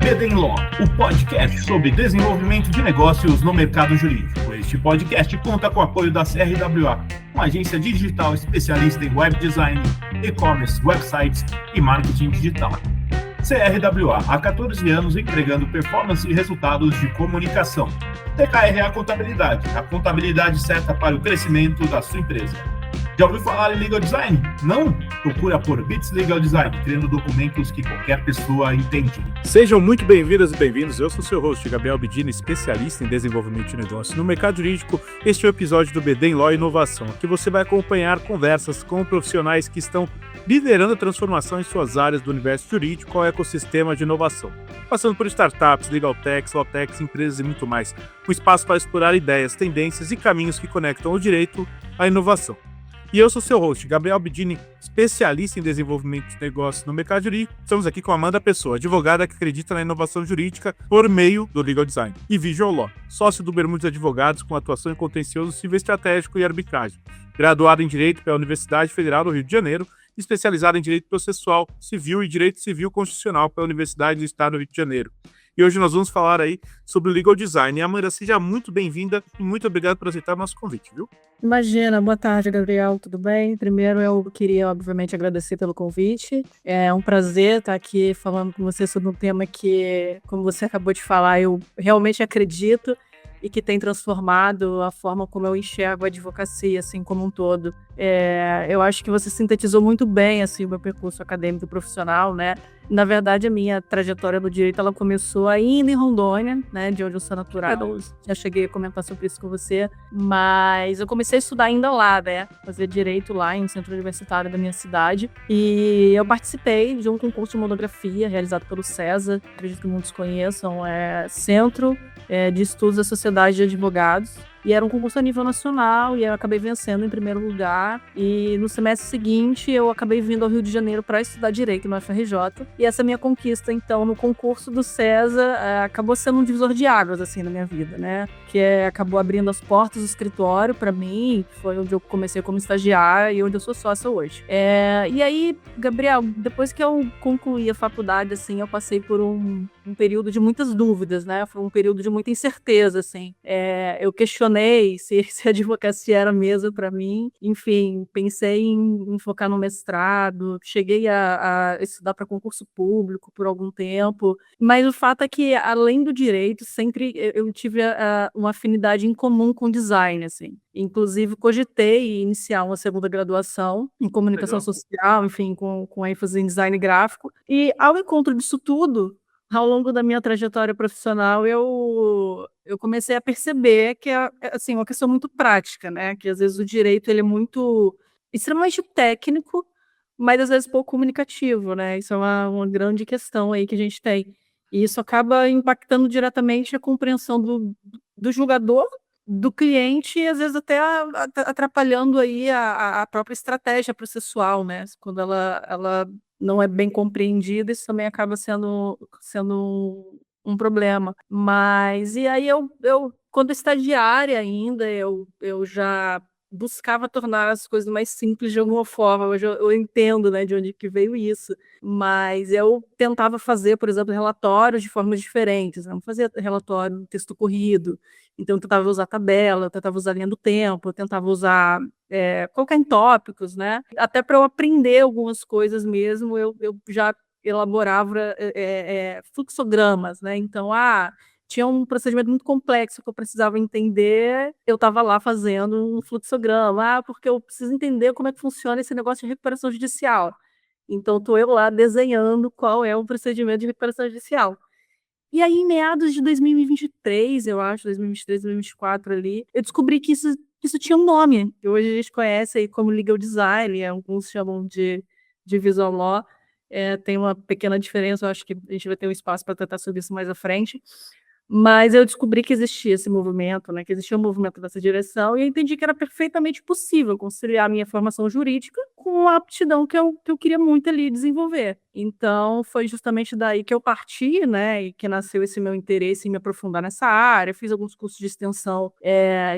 BD Law, o podcast sobre desenvolvimento de negócios no mercado jurídico. Este podcast conta com o apoio da CRWA, uma agência digital especialista em web design, e-commerce, websites e marketing digital. CRWA, há 14 anos entregando performance e resultados de comunicação. TKRA Contabilidade, a contabilidade certa para o crescimento da sua empresa. Já ouviu falar em Legal Design? Não? Procura por Bits Legal Design, criando documentos que qualquer pessoa entende. Sejam muito bem-vindas e bem-vindos. Eu sou seu host, Gabriel Bidini, especialista em desenvolvimento de negócios no mercado jurídico. Este é o episódio do BD Law Inovação, aqui você vai acompanhar conversas com profissionais que estão liderando a transformação em suas áreas do universo jurídico ao ecossistema de inovação, passando por startups, legal techs, law techs, empresas e muito mais. Um espaço para explorar ideias, tendências e caminhos que conectam o direito à inovação. E eu sou seu host, Gabriel Bidini, especialista em desenvolvimento de negócios no mercado jurídico. Estamos aqui com Amanda Pessoa, advogada que acredita na inovação jurídica por meio do Legal Design. E Visual Law, sócio do Bermudes Advogados com atuação em contencioso civil estratégico e arbitragem. Graduado em Direito pela Universidade Federal do Rio de Janeiro, especializado em Direito Processual Civil e Direito Civil Constitucional pela Universidade do Estado do Rio de Janeiro. E hoje nós vamos falar aí sobre o Legal Design. E Amanda, seja muito bem-vinda e muito obrigado por aceitar o nosso convite, viu? Imagina, boa tarde, Gabriel, tudo bem? Primeiro, eu queria, obviamente, agradecer pelo convite. É um prazer estar aqui falando com você sobre um tema que, como você acabou de falar, eu realmente acredito e que tem transformado a forma como eu enxergo a advocacia, assim, como um todo. Eu acho que você sintetizou muito bem, assim, o meu percurso acadêmico e profissional, né? Na verdade, a minha trajetória no direito, ela começou ainda em Rondônia, né, de onde eu sou natural. Já cheguei a comentar sobre isso com você, mas eu comecei a estudar ainda lá, né, fazer direito lá em um centro universitário da minha cidade, e eu participei de um concurso de monografia realizado pelo CESA, acredito que muitos conheçam, Centro de Estudos da Sociedade de Advogados, e era um concurso a nível nacional, e eu acabei vencendo em primeiro lugar. E no semestre seguinte, eu acabei vindo ao Rio de Janeiro para estudar Direito no FRJ. E essa minha conquista, então, no concurso do CESA, acabou sendo um divisor de águas, assim, na minha vida, né? Acabou abrindo as portas do escritório para mim, foi onde eu comecei como estagiária e onde eu sou sócia hoje. E aí, Gabriel, depois que eu concluí a faculdade, assim, eu passei por um período de muitas dúvidas, né? Foi um período de muita incerteza, assim. Eu questionei se a advocacia era mesmo para mim. Enfim, pensei em focar no mestrado, cheguei a estudar para concurso público por algum tempo, mas o fato é que, além do direito, sempre eu tive uma afinidade em comum com design, assim. Inclusive, cogitei iniciar uma segunda graduação em comunicação social, enfim, com ênfase em design gráfico. E, ao encontro disso tudo, ao longo da minha trajetória profissional, eu comecei a perceber que é assim, uma questão muito prática, né? Que às vezes o direito ele é extremamente técnico, mas às vezes pouco comunicativo, né? Isso é uma grande questão aí que a gente tem. E isso acaba impactando diretamente a compreensão do julgador, do cliente e às vezes até atrapalhando aí a própria estratégia processual, né? Quando ela não é bem compreendida, isso também acaba sendo um problema. Mas, e aí quando estagiária ainda, eu já buscava tornar as coisas mais simples de alguma forma. Hoje eu entendo, né, de onde que veio isso. Mas eu tentava fazer, por exemplo, relatórios de formas diferentes. Não fazia relatório no texto corrido. Então, eu tentava usar tabela, eu tentava usar linha do tempo, eu tentava usar colocar em tópicos, né? Até para eu aprender algumas coisas mesmo, eu já elaborava fluxogramas, né? Então, tinha um procedimento muito complexo que eu precisava entender, eu estava lá fazendo um fluxograma, porque eu preciso entender como é que funciona esse negócio de recuperação judicial. Então, estou eu lá desenhando qual é o procedimento de recuperação judicial. E aí, em meados de 2023, eu acho, 2023, 2024 ali, eu descobri que isso tinha um nome, que hoje a gente conhece aí como Legal Design, alguns chamam de Visual Law. Tem uma pequena diferença, eu acho que a gente vai ter um espaço para tratar sobre isso mais à frente. Mas eu descobri que existia esse movimento, né, que existia um movimento dessa direção, e eu entendi que era perfeitamente possível conciliar a minha formação jurídica com a aptidão que eu queria muito ali desenvolver. Então, foi justamente daí que eu parti, né, e que nasceu esse meu interesse em me aprofundar nessa área. Fiz alguns cursos de extensão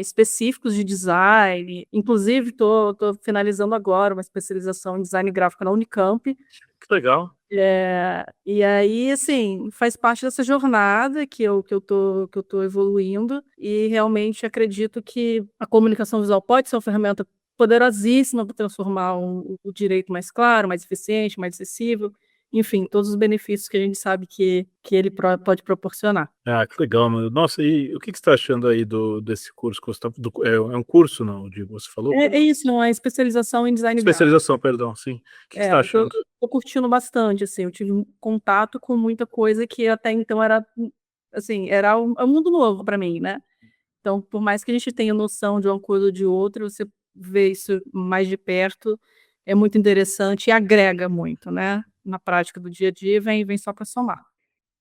específicos de design, inclusive estou finalizando agora uma especialização em design gráfico na Unicamp, Que legal. E aí, assim, faz parte dessa jornada que eu tô evoluindo, e realmente acredito que a comunicação visual pode ser uma ferramenta poderosíssima para transformar o direito mais claro, mais eficiente, mais acessível, enfim, todos os benefícios que a gente sabe que ele pode proporcionar. Ah, que legal, mano. Nossa, e o que que você tá achando aí desse curso que você tá é um curso não, digo, você falou? É isso, não é especialização em design gráfico. Especialização, perdão, sim. O que que você tá Eu tô achando? tô curtindo bastante, assim, eu tive um contato com muita coisa que até então era, assim, era um mundo novo para mim, né. Então, por mais que a gente tenha noção de uma coisa ou de outra, você vê isso mais de perto, é muito interessante e agrega muito, né, na prática do dia a dia, vem só para somar.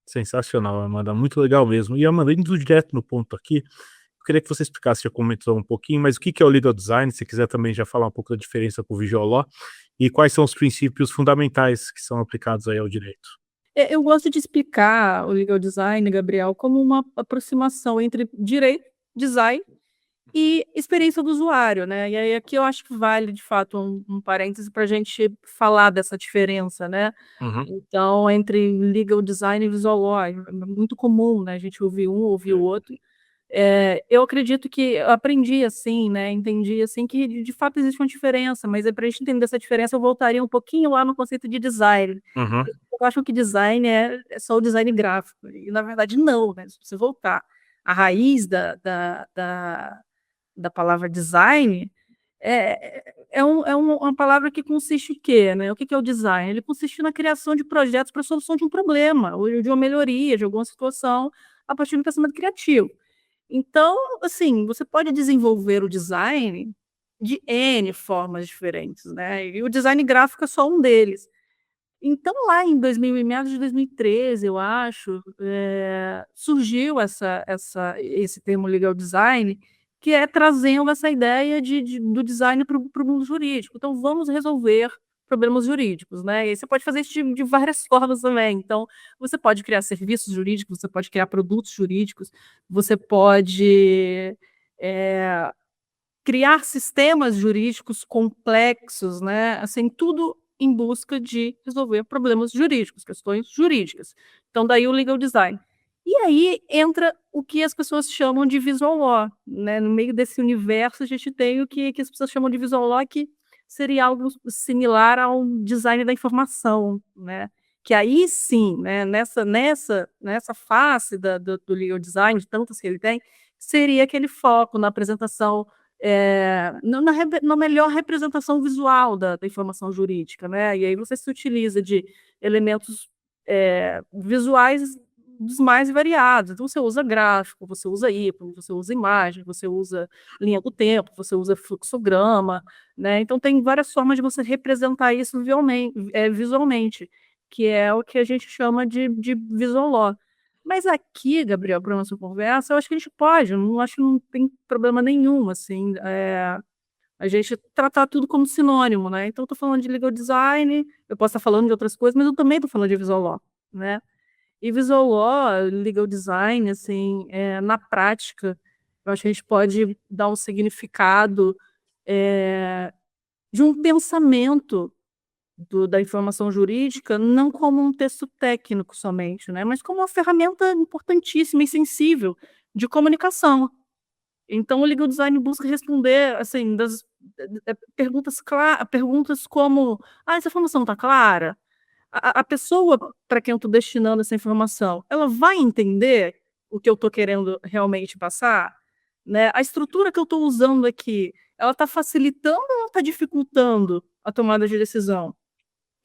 Sensacional, Amanda, muito legal mesmo. E Amanda, indo direto no ponto aqui, eu queria que você explicasse, já comentou um pouquinho, mas o que que é o legal design? Se quiser também já falar um pouco da diferença com o visual law, e quais são os princípios fundamentais que são aplicados aí ao direito? Eu gosto de explicar o legal design, Gabriel, como uma aproximação entre direito, design e experiência do usuário, né. E aí aqui eu acho que vale de fato um parêntese para a gente falar dessa diferença, né. Uhum. Então entre legal design e visual law, é muito comum, né, a gente ouvir um, ouvir o outro. Eu acredito que eu aprendi assim, né, entendi assim que de fato existe uma diferença, mas para a gente entender essa diferença eu voltaria um pouquinho lá no conceito de design. Uhum. Eu acho que design é só o design gráfico, e na verdade não, né, se você voltar à raiz da palavra design, uma palavra que consiste o quê, né? O que que é o design? Ele consiste na criação de projetos para a solução de um problema, ou de uma melhoria, de alguma situação, a partir do pensamento criativo. Então, assim, você pode desenvolver o design de N formas diferentes, né, e o design gráfico é só um deles. Então lá em 2000 meados de 2013, eu acho, surgiu esse termo legal design, que é trazendo essa ideia do design para o mundo jurídico. Então vamos resolver problemas jurídicos, né, e aí você pode fazer isso de várias formas também. Então, você pode criar serviços jurídicos, você pode criar produtos jurídicos, você pode, eh criar sistemas jurídicos complexos, né, assim, tudo em busca de resolver problemas jurídicos, questões jurídicas. Então daí o legal design. E aí entra o que as pessoas chamam de visual law, né, no meio desse universo a gente tem o que as pessoas chamam de visual law, que seria algo similar ao design da informação, né, que aí sim, né, nessa face do legal design, de tantas que ele tem, seria aquele foco na apresentação, na melhor representação visual da informação jurídica, né, e aí você se utiliza de elementos, visuais dos mais variados. Então você usa gráfico, você usa ícone, você usa imagem, você usa linha do tempo, você usa fluxograma, né, então tem várias formas de você representar isso visualmente, que é o que a gente chama de visual law. Mas aqui, Gabriel, para nossa conversa, eu acho que a gente pode, eu não acho que não tem problema nenhum, assim, a gente tratar tudo como sinônimo, né. Então eu tô falando de legal design, eu posso estar falando de outras coisas, mas eu também tô falando de visual law, né. E visual law, legal design, assim, na prática, eu acho que a gente pode dar um significado, eh, de um pensamento da informação jurídica, não como um texto técnico somente, né, mas como uma ferramenta importantíssima e sensível de comunicação. Então o legal design busca responder, assim, perguntas como: "Ah, essa informação está clara? A pessoa para quem eu estou destinando essa informação, ela vai entender o que eu estou querendo realmente passar? Né, a estrutura que eu estou usando aqui, ela está facilitando ou está dificultando a tomada de decisão?"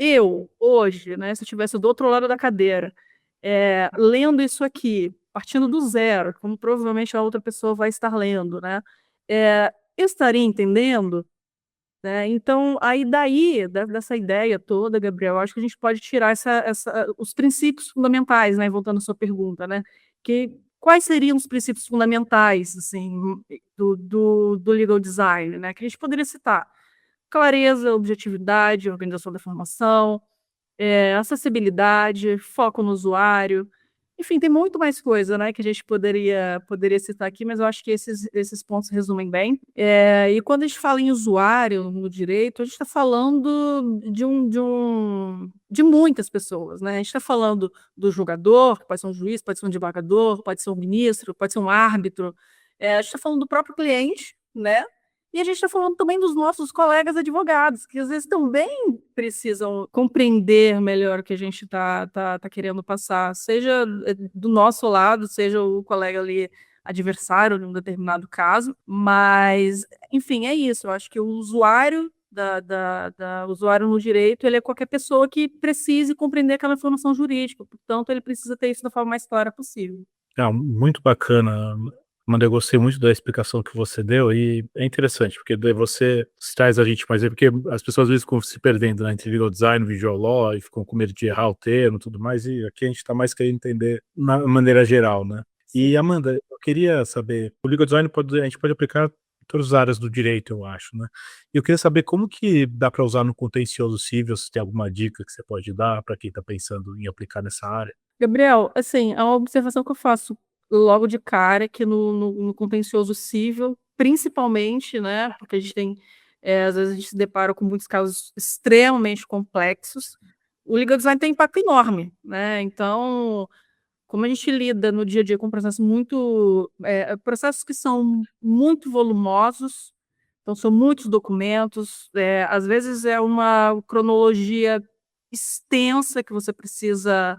Eu, hoje, né, se eu estivesse do outro lado da cadeira, lendo isso aqui, partindo do zero, como provavelmente a outra pessoa vai estar lendo, né, eu estaria entendendo? Né, então, aí daí, dessa ideia toda, Gabriel, eu acho que a gente pode tirar os princípios fundamentais, né, voltando à sua pergunta, né, que quais seriam os princípios fundamentais, assim, do legal design, né, que a gente poderia citar: clareza, objetividade, organização da informação, acessibilidade, foco no usuário, Enfim, tem muito mais coisa, né, que a gente poderia citar aqui, mas eu acho que esses pontos resumem bem. E quando a gente fala em usuário no direito, a gente está falando de muitas pessoas, né? A gente está falando do julgador, que pode ser um juiz, pode ser um desembargador, pode ser um ministro, pode ser um árbitro. A gente está falando do próprio cliente, né? E a gente está falando também dos nossos colegas advogados, que às vezes também precisam compreender melhor o que a gente tá querendo passar, seja do nosso lado, seja o colega ali adversário em um determinado caso, mas, enfim, é isso. Eu acho que o usuário usuário no direito, ele é qualquer pessoa que precise compreender aquela informação jurídica, portanto, ele precisa ter isso da forma mais clara possível. Muito bacana, Amanda, eu gostei muito da explicação que você deu e é interessante, porque daí você traz a gente mais aí, porque as pessoas às vezes ficam se perdendo, né, entre legal design, visual law, e ficam com medo de errar o termo e tudo mais, e aqui a gente tá mais querendo entender na maneira geral, né. E Amanda, eu queria saber, o legal design a gente pode aplicar em todas as áreas do direito, eu acho, né. E eu queria saber como que dá para usar no contencioso civil, se tem alguma dica que você pode dar para quem está pensando em aplicar nessa área? Gabriel, assim, a observação que eu faço logo de cara é que no contencioso civil, principalmente, né, porque a gente tem, às vezes a gente se depara com muitos casos extremamente complexos, o legal design tem impacto enorme, né? Então, como a gente lida no dia a dia com processos que são muito volumosos, então são muitos documentos, às vezes é uma cronologia extensa que você precisa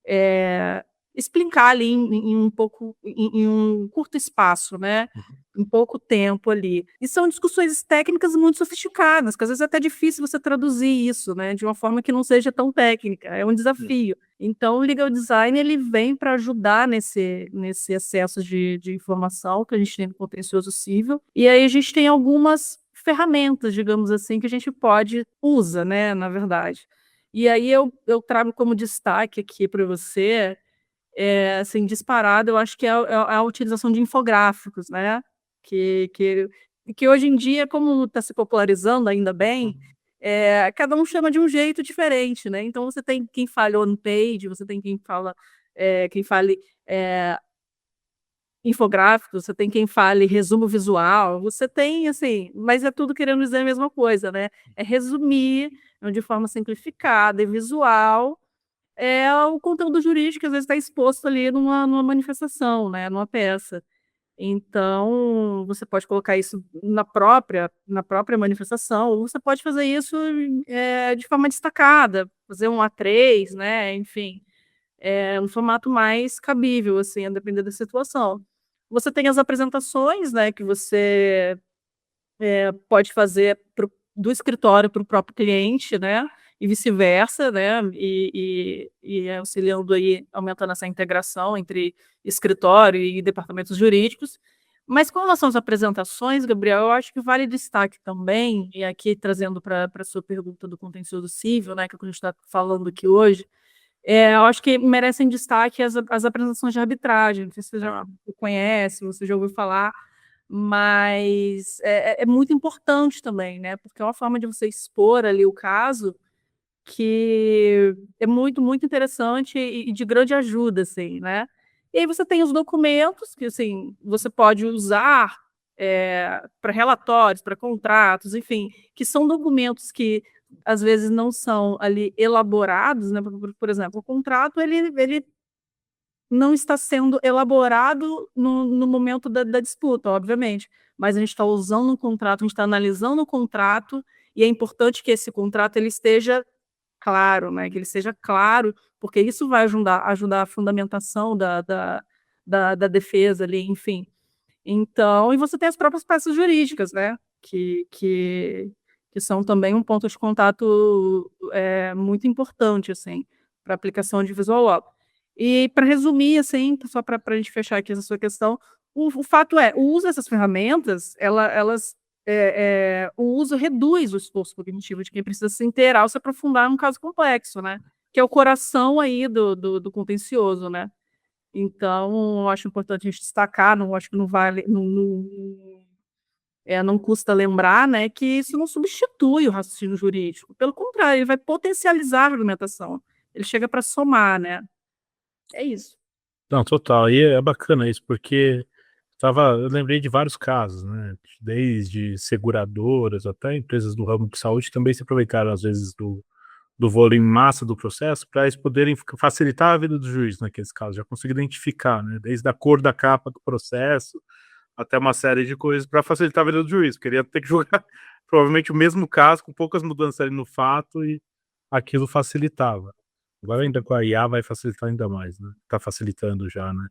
eh, explicar ali em um curto espaço, né? Em pouco tempo ali. E são discussões técnicas muito sofisticadas, que às vezes é até difícil você traduzir isso, né? De uma forma que não seja tão técnica, é um desafio. Então, o legal design ele vem para ajudar nesse excesso de informação que a gente tem no contencioso civil. E aí a gente tem algumas ferramentas, digamos assim, que a gente usa, né, na verdade. E aí eu trago como destaque aqui para você, assim, disparado, eu acho que é a utilização de infográficos, né, que que hoje em dia, como está se popularizando, ainda bem, cada um chama de um jeito diferente, né, então você tem quem fala on page, você tem quem fale, infográfico, você tem quem fale resumo visual, você tem, assim, mas é tudo querendo dizer a mesma coisa, né, é resumir de forma simplificada e visual, o conteúdo jurídico que às vezes está exposto ali numa manifestação, né, numa peça. Então, você pode colocar isso na própria manifestação, ou você pode fazer isso, de forma destacada, fazer um A3, né, enfim, um formato mais cabível, assim, a depender da situação. Você tem as apresentações, né, que você pode fazer do escritório para o próprio cliente, né, e vice-versa, né, e auxiliando aí, aumentando essa integração entre escritório e departamentos jurídicos. Mas com relação às apresentações, Gabriel, eu acho que vale destaque também, e aqui trazendo para a sua pergunta do contencioso civil, né, que é o que a gente está falando aqui hoje, eu acho que merecem destaque as apresentações de arbitragem, não sei se você já conhece, você já ouviu falar, mas é muito importante também, né, porque é uma forma de você expor ali o caso que é muito, muito interessante e de grande ajuda, assim, né. E aí você tem os documentos que, assim, você pode usar, para relatórios, para contratos, enfim, que são documentos que às vezes não são ali elaborados, né, por exemplo, o contrato ele não está sendo elaborado no momento da disputa, obviamente, mas a gente está usando um contrato, a gente está analisando o contrato, e é importante que esse contrato ele esteja claro, né, que ele seja claro, porque isso vai ajudar a fundamentação da defesa ali, enfim. Então, e você tem as próprias peças jurídicas, né, que são também um ponto de contato, muito importante, assim, para aplicação de visual law. E para resumir, assim, só para a gente fechar aqui essa sua questão, o fato é, o uso dessas ferramentas, o uso reduz o esforço cognitivo de quem precisa se inteirar ou se aprofundar num caso complexo, né, que é o coração aí do contencioso, né. Então, eu acho importante a gente destacar, não acho que não vale não custa lembrar, né, que isso não substitui o raciocínio jurídico, pelo contrário, ele vai potencializar a argumentação, ele chega para somar, né. É isso. Não, total. E é bacana isso, porque eu lembrei de vários casos, né? Desde seguradoras até empresas do ramo de saúde também se aproveitaram, às vezes, do volume massa do processo para eles poderem facilitar a vida do juiz naqueles casos, já consegui identificar, né? Desde a cor da capa do processo até uma série de coisas para facilitar a vida do juiz. Queria ter que julgar provavelmente o mesmo caso, com poucas mudanças ali no fato, e aquilo facilitava. Agora ainda com a IA vai facilitar ainda mais, né? Tá facilitando já, né?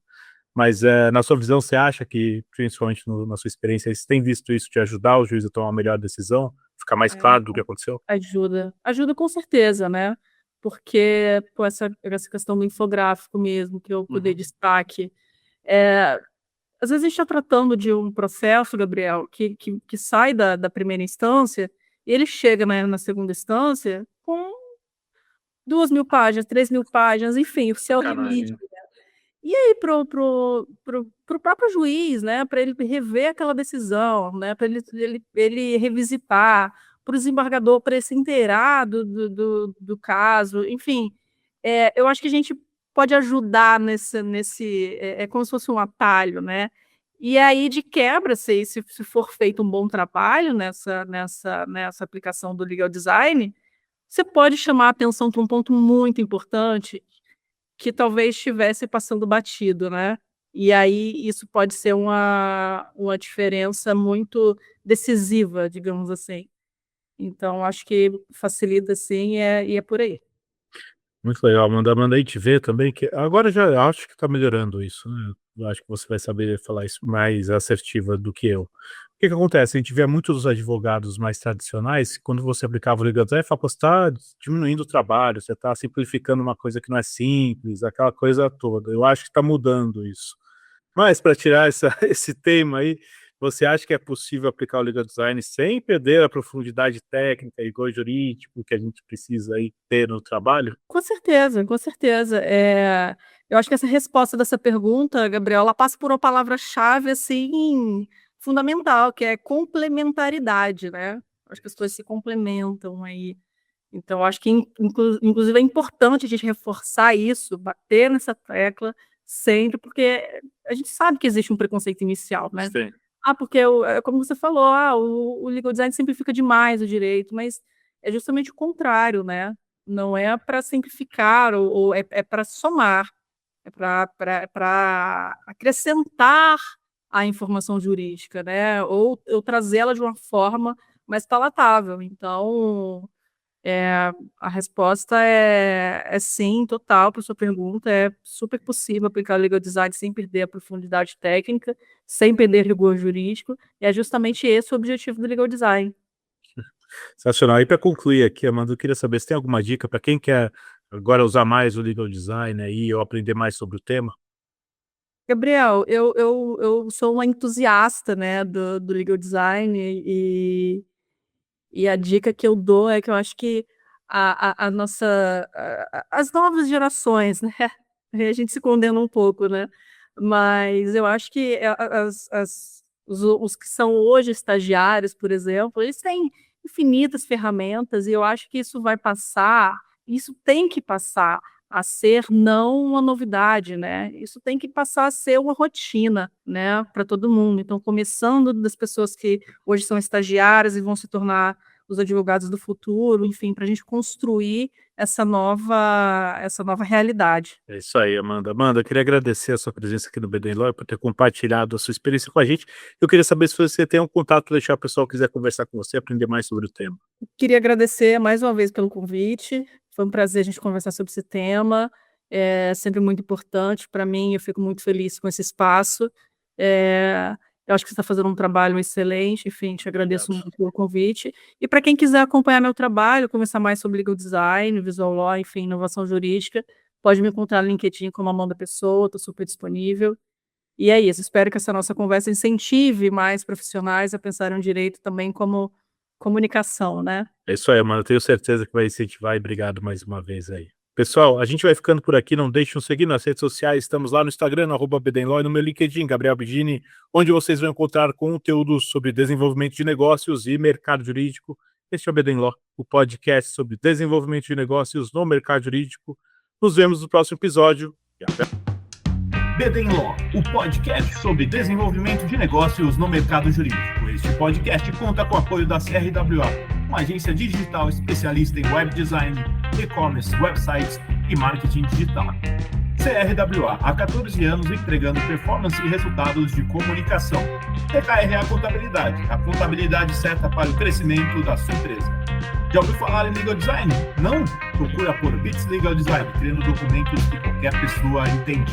Mas na sua visão, você acha que, principalmente na sua experiência, você tem visto isso de ajudar o juiz a tomar uma melhor decisão? Ficar mais claro do que aconteceu? Ajuda. Ajuda com certeza, né? Porque pô, essa questão do infográfico mesmo, que eu dei destaque. É, às vezes a gente está tratando de um processo, Gabriel, que sai da primeira instância e ele chega, né, na segunda instância com 2.000 páginas, 3.000 páginas, enfim, o seu limite. Caralho. E aí, pro próprio juiz, né, para ele rever aquela decisão, né, para ele revisitar, para o desembargador, para ele se inteirar do caso, enfim, eu acho que a gente pode ajudar é como se fosse um atalho, né? E aí, de quebra, se for feito um bom trabalho nessa aplicação do legal design, você pode chamar a atenção para um ponto muito importante que talvez estivesse passando batido, né. E aí isso pode ser uma diferença muito decisiva, digamos assim. Então acho que facilita sim, e é por aí. Muito legal, manda aí te ver também, que agora já acho que tá melhorando isso, né, eu acho que você vai saber falar isso mais assertiva do que eu. O que que acontece, a gente vê muitos dos advogados mais tradicionais, quando você aplicava o legal design, fala: "Pô, você tá diminuindo o trabalho, você tá simplificando uma coisa que não é simples", aquela coisa toda. Eu acho que tá mudando isso. Mas para tirar esse tema aí, você acha que é possível aplicar o legal design sem perder a profundidade técnica e rigor jurídico que a gente precisa aí ter no trabalho? Com certeza, com certeza. Eu acho que essa resposta dessa pergunta, Gabriel, ela passa por uma palavra-chave, assim, fundamental, que é complementaridade, né. Acho que as coisas se complementam aí. Então, acho que inclusive é importante a gente reforçar isso, bater nessa tecla sempre, porque a gente sabe que existe um preconceito inicial, né. Sim. Ah, porque é como você falou, o legal design simplifica demais o direito, mas é justamente o contrário, né. Não é para simplificar ou é pra somar, é para acrescentar a informação jurídica, né, ou trazê-la de uma forma mais palatável. Então a resposta é sim, total para sua pergunta, é super possível aplicar o legal design sem perder a profundidade técnica, sem perder rigor jurídico, e é justamente esse o objetivo do legal design. Sensacional. E para concluir aqui, Amanda, eu queria saber se tem alguma dica para quem quer agora usar mais o legal design aí ou aprender mais sobre o tema? Gabriel, eu sou uma entusiasta, né, do legal design e a dica que eu dou é que eu acho que a nossa as novas gerações, né, aí a gente se condena um pouco, né, mas eu acho que os que são hoje estagiários, por exemplo, eles têm infinitas ferramentas e eu acho que isso tem que passar a ser não uma novidade, né, isso tem que passar a ser uma rotina, né, para todo mundo. Então começando das pessoas que hoje são estagiárias e vão se tornar os advogados do futuro, enfim, para a gente construir essa nova realidade. É isso aí, Amanda. Amanda, eu queria agradecer a sua presença aqui no BD Lawyer, por ter compartilhado a sua experiência com a gente. Eu queria saber se você tem um contato para deixar o pessoal quiser conversar com você, aprender mais sobre o tema. Queria agradecer mais uma vez pelo convite, foi um prazer a gente conversar sobre esse tema, é sempre muito importante para mim, eu fico muito feliz com esse espaço, eh, eu acho que você está fazendo um trabalho excelente, enfim, te agradeço Obrigado. muito pelo convite. E para quem quiser acompanhar meu trabalho, conversar mais sobre legal design, visual law, enfim, inovação jurídica, pode me encontrar no LinkedIn como Amanda Pessoa, estou super disponível. E é isso, espero que essa nossa conversa incentive mais profissionais a pensarem o direito também como comunicação, né. É isso aí, Amanda. Tenho certeza que vai incentivar e obrigado mais uma vez aí. Pessoal, a gente vai ficando por aqui. Não deixe de nos seguir nas redes sociais. Estamos lá no Instagram, no @BDenLaw, e no meu LinkedIn, Gabriel Bidini, onde vocês vão encontrar conteúdo sobre desenvolvimento de negócios e mercado jurídico. Este é o BDenLaw, o podcast sobre desenvolvimento de negócios no mercado jurídico. Nos vemos no próximo episódio. E até BD Law, o podcast sobre desenvolvimento de negócios no mercado jurídico. Este podcast conta com o apoio da CRWA, uma agência digital especialista em web design, e-commerce, websites e marketing digital. CRWA, há 14 anos entregando performance e resultados de comunicação. TKRA Contabilidade, a contabilidade certa para o crescimento da sua empresa. Já ouviu falar em Legal Design? Não? Procura por Bits Legal Design, criando documentos que qualquer pessoa entende.